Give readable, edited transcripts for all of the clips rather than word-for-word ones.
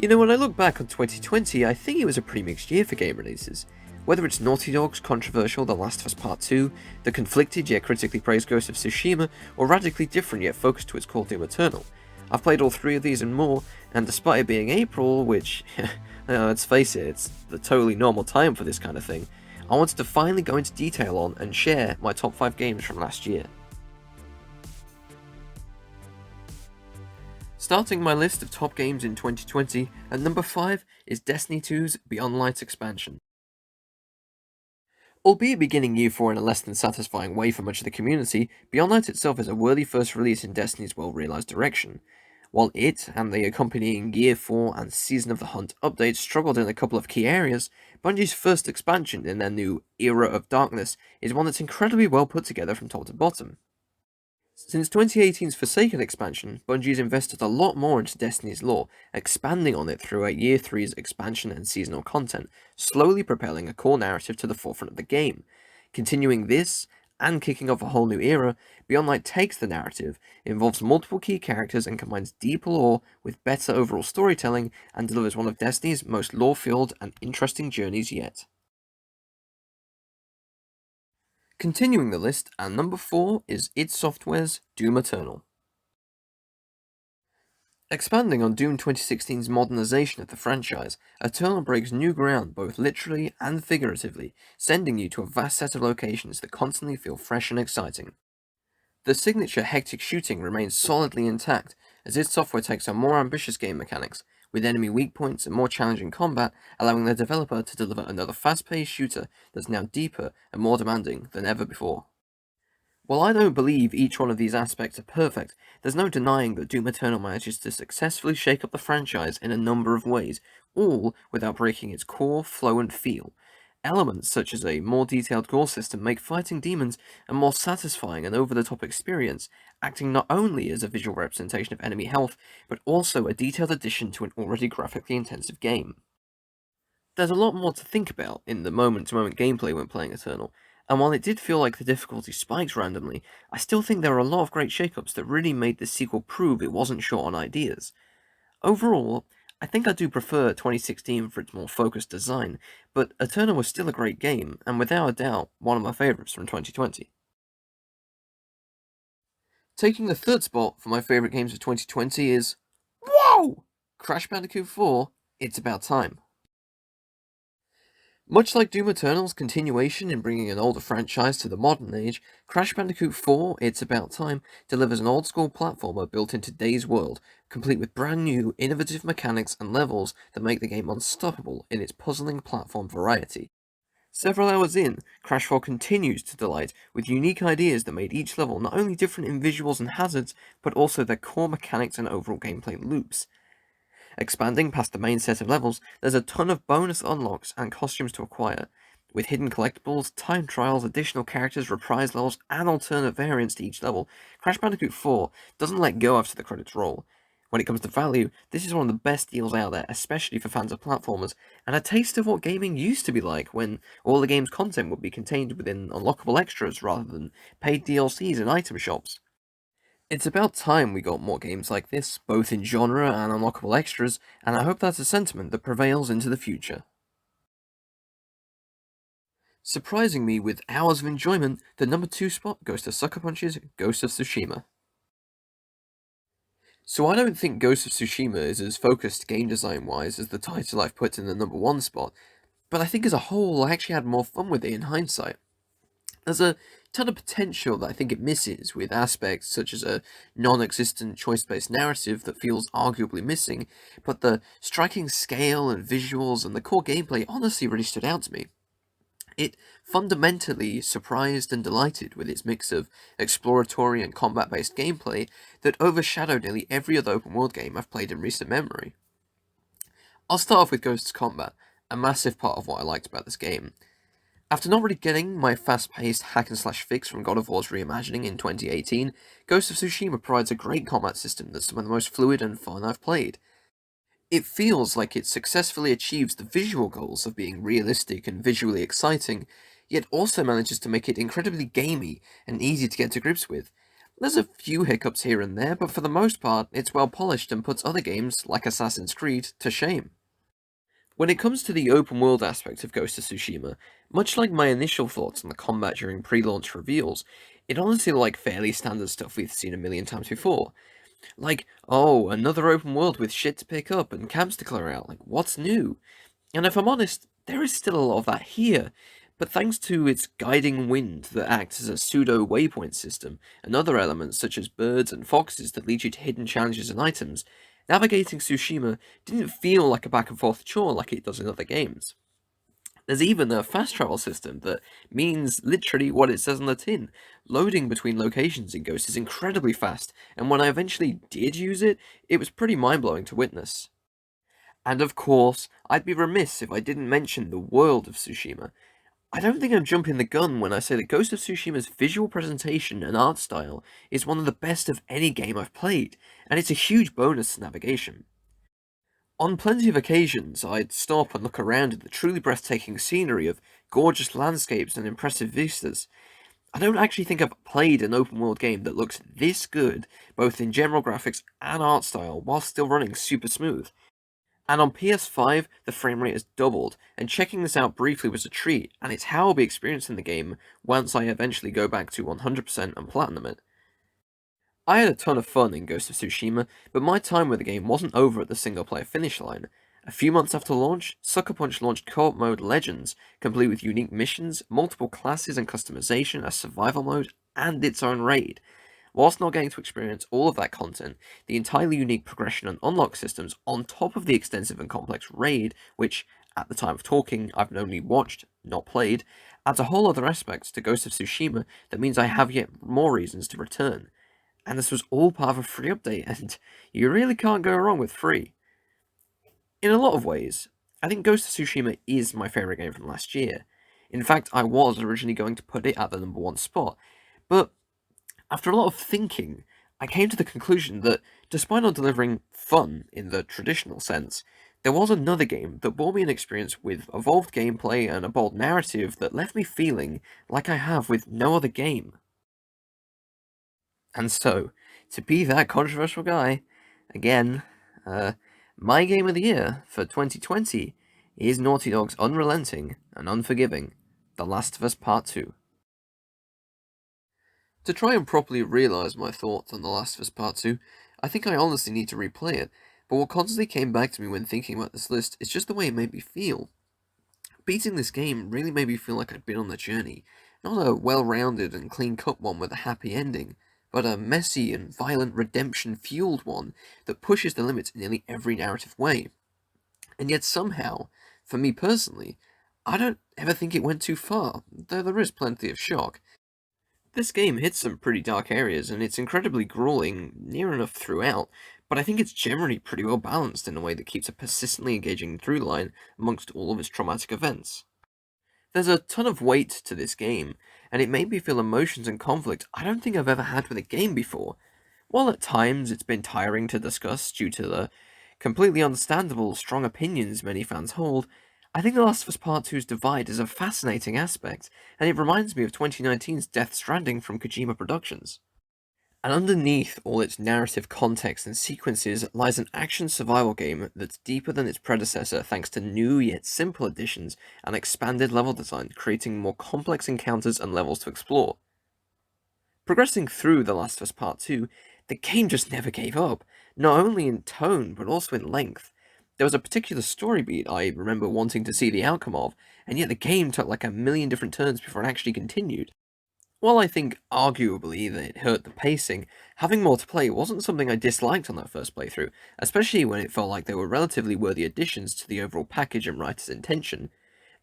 When I look back on 2020, I think it was a pretty mixed year for game releases. Whether it's Naughty Dog's controversial The Last of Us Part 2, the conflicted yet critically praised Ghost of Tsushima, or radically different yet focused to its core Doom Eternal. I've played all three of these and more, and despite it being April, which, let's face it, it's the totally normal time for this kind of thing, I wanted to finally go into detail on and share my top 5 games from last year. Starting my list of top games in 2020, at number 5 is Destiny 2's Beyond Light expansion. Albeit beginning year 4 in a less than satisfying way for much of the community, Beyond Light itself is a worthy first release in Destiny's well-realised direction. While it and the accompanying Year 4 and Season of the Hunt updates struggled in a couple of key areas, Bungie's first expansion in their new Era of Darkness is one that's incredibly well put together from top to bottom. Since 2018's Forsaken expansion, Bungie's invested a lot more into Destiny's lore, expanding on it throughout Year 3's expansion and seasonal content, slowly propelling a core narrative to the forefront of the game. Continuing this, and kicking off a whole new era, Beyond Light takes the narrative, involves multiple key characters and combines deeper lore with better overall storytelling, and delivers one of Destiny's most lore-filled and interesting journeys yet. Continuing the list, at number 4 is id Software's Doom Eternal. Expanding on Doom 2016's modernization of the franchise, Eternal breaks new ground both literally and figuratively, sending you to a vast set of locations that constantly feel fresh and exciting. The signature hectic shooting remains solidly intact, as id Software takes on more ambitious game mechanics, with enemy weak points and more challenging combat, allowing the developer to deliver another fast-paced shooter that's now deeper and more demanding than ever before. While I don't believe each one of these aspects are perfect, there's no denying that Doom Eternal manages to successfully shake up the franchise in a number of ways, all without breaking its core flow and feel. Elements such as a more detailed gore system make fighting demons a more satisfying and over-the-top experience, acting not only as a visual representation of enemy health, but also a detailed addition to an already graphically intensive game. There's a lot more to think about in the moment-to-moment gameplay when playing Eternal, and while it did feel like the difficulty spiked randomly, I still think there are a lot of great shakeups that really made this sequel prove it wasn't short on ideas. Overall, I think I do prefer 2016 for its more focused design, but Eternal was still a great game, and without a doubt, one of my favourites from 2020. Taking the third spot for my favourite games of 2020 is... Whoa! Crash Bandicoot 4, It's About Time. Much like Doom Eternal's continuation in bringing an older franchise to the modern age, Crash Bandicoot 4, It's About Time delivers an old-school platformer built in today's world, complete with brand new, innovative mechanics and levels that make the game unstoppable in its puzzling platform variety. Several hours in, Crash 4 continues to delight with unique ideas that made each level not only different in visuals and hazards, but also their core mechanics and overall gameplay loops. Expanding past the main set of levels, there's a ton of bonus unlocks and costumes to acquire, with hidden collectibles, time trials, additional characters, reprise levels, and alternate variants to each level. Crash Bandicoot 4 doesn't let go after the credits roll. When it comes to value, this is one of the best deals out there, especially for fans of platformers, and a taste of what gaming used to be like when all the game's content would be contained within unlockable extras rather than paid DLCs and item shops. It's about time we got more games like this, both in genre and unlockable extras, and I hope that's a sentiment that prevails into the future. Surprising me with hours of enjoyment, the number 2 spot goes to Sucker Punch's Ghost of Tsushima. So I don't think Ghost of Tsushima is as focused game design wise as the title I've put in the number 1 spot, but I think as a whole I actually had more fun with it in hindsight. There's a ton of potential that I think it misses, with aspects such as a non-existent choice-based narrative that feels arguably missing, but the striking scale and visuals and the core gameplay honestly really stood out to me. It fundamentally surprised and delighted with its mix of exploratory and combat-based gameplay that overshadowed nearly every other open-world game I've played in recent memory. I'll start off with Ghost's combat, a massive part of what I liked about this game. After not really getting my fast-paced hack-and-slash fix from God of War's reimagining in 2018, Ghost of Tsushima provides a great combat system that's some of the most fluid and fun I've played. It feels like it successfully achieves the visual goals of being realistic and visually exciting, yet also manages to make it incredibly gamey and easy to get to grips with. There's a few hiccups here and there, but for the most part, it's well polished and puts other games, like Assassin's Creed, to shame. When it comes to the open world aspect of Ghost of Tsushima, much like my initial thoughts on the combat during pre-launch reveals, it honestly like fairly standard stuff we've seen a million times before. Like, oh, another open world with shit to pick up and camps to clear out, like, what's new? And if I'm honest, there is still a lot of that here, but thanks to its guiding wind that acts as a pseudo waypoint system, and other elements such as birds and foxes that lead you to hidden challenges and items, navigating Tsushima didn't feel like a back and forth chore like it does in other games. There's even a fast travel system that means literally what it says on the tin. Loading between locations in Ghost is incredibly fast, and when I eventually did use it, it was pretty mind blowing to witness. And of course, I'd be remiss if I didn't mention the world of Tsushima. I don't think I'm jumping the gun when I say that Ghost of Tsushima's visual presentation and art style is one of the best of any game I've played, and it's a huge bonus to navigation. On plenty of occasions, I'd stop and look around at the truly breathtaking scenery of gorgeous landscapes and impressive vistas. I don't actually think I've played an open world game that looks this good, both in general graphics and art style, while still running super smooth. And on PS5, the frame rate has doubled, and checking this out briefly was a treat, and it's how I'll be experiencing the game once I eventually go back to 100% and platinum it. I had a ton of fun in Ghost of Tsushima, but my time with the game wasn't over at the single player finish line. A few months after launch, Sucker Punch launched co-op mode Legends, complete with unique missions, multiple classes and customization, a survival mode, and its own raid. Whilst not getting to experience all of that content, the entirely unique progression and unlock systems on top of the extensive and complex raid, which, at the time of talking, I've only watched, not played, adds a whole other aspect to Ghost of Tsushima that means I have yet more reasons to return. And this was all part of a free update, and you really can't go wrong with free. In a lot of ways, I think Ghost of Tsushima is my favourite game from last year. In fact, I was originally going to put it at the number one spot, but after a lot of thinking, I came to the conclusion that, despite not delivering fun in the traditional sense, there was another game that brought me an experience with evolved gameplay and a bold narrative that left me feeling like I have with no other game. And so, to be that controversial guy, again, my game of the year for 2020 is Naughty Dog's unrelenting and unforgiving The Last of Us Part 2. To try and properly realise my thoughts on The Last of Us Part 2, I think I honestly need to replay it, but what constantly came back to me when thinking about this list is just the way it made me feel. Beating this game really made me feel like I'd been on the journey, not a well-rounded and clean-cut one with a happy ending, but a messy and violent redemption-fueled one that pushes the limits in nearly every narrative way. And yet somehow, for me personally, I don't ever think it went too far, though there is plenty of shock. This game hits some pretty dark areas, and it's incredibly grueling near enough throughout, but I think it's generally pretty well balanced in a way that keeps a persistently engaging through line amongst all of its traumatic events. There's a ton of weight to this game, and it made me feel emotions and conflict I don't think I've ever had with a game before. While at times it's been tiring to discuss due to the completely understandable strong opinions many fans hold, I think The Last of Us Part Two's divide is a fascinating aspect, and it reminds me of 2019's Death Stranding from Kojima Productions. And underneath all its narrative context and sequences lies an action survival game that's deeper than its predecessor thanks to new yet simple additions and expanded level design, creating more complex encounters and levels to explore. Progressing through The Last of Us Part 2, the game just never gave up, not only in tone but also in length. There was a particular story beat I remember wanting to see the outcome of, and yet the game took like a million different turns before it actually continued. While I think arguably that it hurt the pacing, having more to play wasn't something I disliked on that first playthrough, especially when it felt like they were relatively worthy additions to the overall package and writer's intention.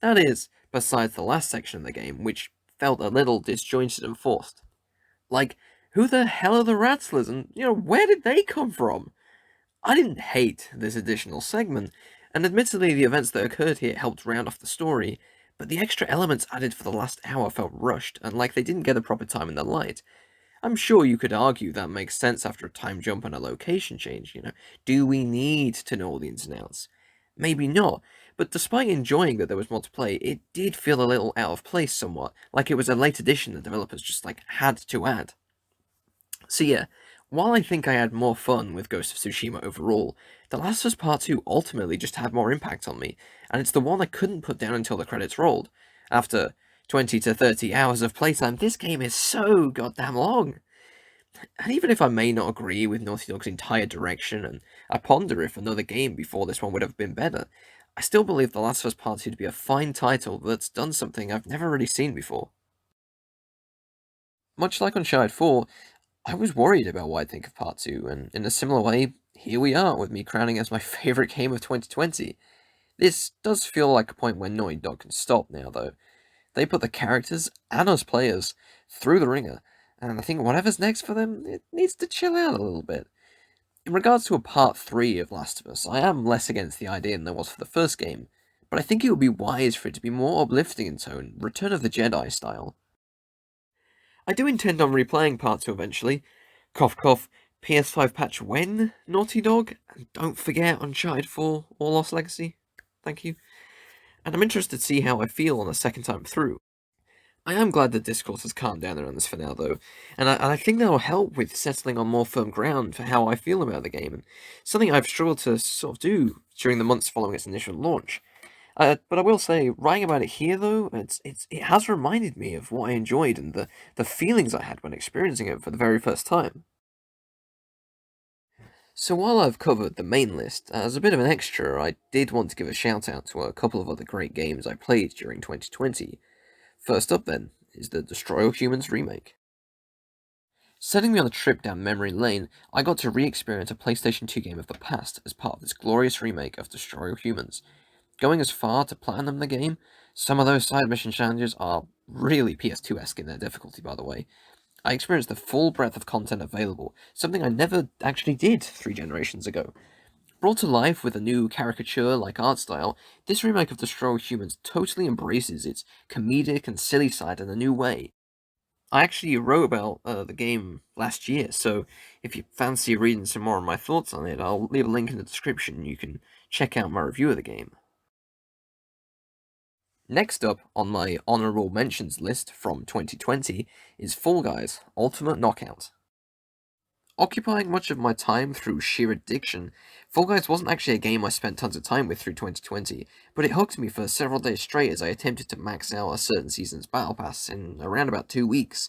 That is, besides the last section of the game, which felt a little disjointed and forced. Like, who the hell are the Rattlers, and, where did they come from? I didn't hate this additional segment, and admittedly the events that occurred here helped round off the story, but the extra elements added for the last hour felt rushed, and like they didn't get a proper time in the light. I'm sure you could argue that makes sense after a time jump and a location change. Do we need to know all the ins and outs? Maybe not, but despite enjoying that there was more to play, it did feel a little out of place somewhat, like it was a late addition the developers just, had to add. So yeah, while I think I had more fun with Ghost of Tsushima overall, The Last of Us Part 2 ultimately just had more impact on me, and it's the one I couldn't put down until the credits rolled. After 20 to 30 hours of playtime, this game is so goddamn long. And even if I may not agree with Naughty Dog's entire direction, and I ponder if another game before this one would have been better, I still believe The Last of Us Part 2 to be a fine title that's done something I've never really seen before. Much like Uncharted 4, I was worried about what I'd think of Part 2, and in a similar way, here we are with me crowning as my favourite game of 2020. This does feel like a point where Naughty Dog can stop now, though. They put the characters and us players through the ringer, and I think whatever's next for them, it needs to chill out a little bit. In regards to a Part 3 of Last of Us, I am less against the idea than I was for the first game, but I think it would be wise for it to be more uplifting in tone, Return of the Jedi style. I do intend on replaying Part 2 eventually. Cough cough, PS5 patch when, Naughty Dog? And don't forget Uncharted 4 or Lost Legacy. Thank you. And I'm interested to see how I feel on a second time through. I am glad the discourse has calmed down around this for now, though, and I think that will help with settling on more firm ground for how I feel about the game, and something I've struggled to sort of do during the months following its initial launch. But I will say, writing about it here, though, it has reminded me of what I enjoyed and the feelings I had when experiencing it for the very first time. So while I've covered the main list, as a bit of an extra, I did want to give a shout out to a couple of other great games I played during 2020. First up, then, is the Destroy All Humans remake. Setting me on a trip down memory lane, I got to re-experience a PlayStation 2 game of the past as part of this glorious remake of Destroy All Humans. Going as far to platinum the game, some of those side mission challenges are really PS2-esque in their difficulty, by the way. I experienced the full breadth of content available, something I never actually did 3 generations ago. Brought to life with a new caricature-like art style, this remake of Destroy All Humans totally embraces its comedic and silly side in a new way. I actually wrote about the game last year, so if you fancy reading some more of my thoughts on it, I'll leave a link in the description. You can check out my review of the game. Next up on my honourable mentions list from 2020 is Fall Guys Ultimate Knockout. Occupying much of my time through sheer addiction, Fall Guys wasn't actually a game I spent tons of time with through 2020, but it hooked me for several days straight as I attempted to max out a certain season's battle pass in around about 2 weeks,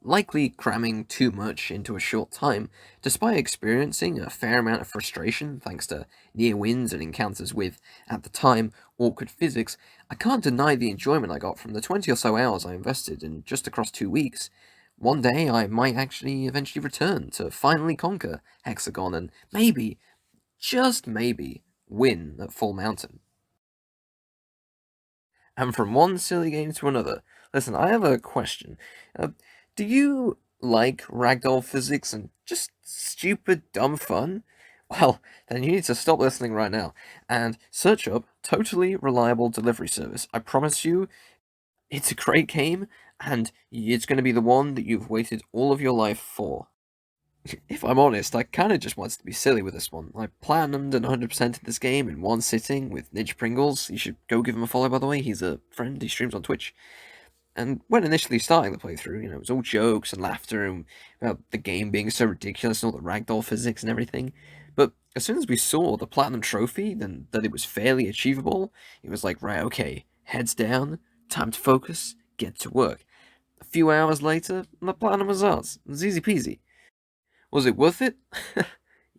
likely cramming too much into a short time, despite experiencing a fair amount of frustration thanks to near wins and encounters with, at the time, awkward physics. I can't deny the enjoyment I got from the 20 or so hours I invested in just across 2 weeks. One day I might actually eventually return to finally conquer Hexagon and maybe, just maybe, win at Full Mountain. And from one silly game to another, listen, I have a question. Do you like ragdoll physics and just stupid, dumb fun? Well, then you need to stop listening right now and search up Totally Reliable Delivery Service. I promise you, it's a great game, and it's going to be the one that you've waited all of your life for. If I'm honest, I kind of just wanted to be silly with this one. I platinumed and 100%ed this game in one sitting with Ninja Pringles. You should go give him a follow, by the way. He's a friend, he streams on Twitch. And when initially starting the playthrough, it was all jokes and laughter and about the game being so ridiculous and all the ragdoll physics and everything. But as soon as we saw the platinum trophy, then that it was fairly achievable, it was like, right, okay, heads down, time to focus, get to work. A few hours later, the platinum was ours. It was easy peasy. Was it worth it?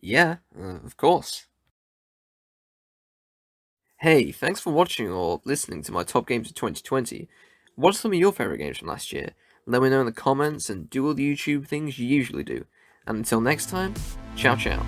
Yeah, of course. Hey, thanks for watching or listening to my top games of 2020. What are some of your favourite games from last year? Let me know in the comments and do all the YouTube things you usually do. And until next time, ciao ciao.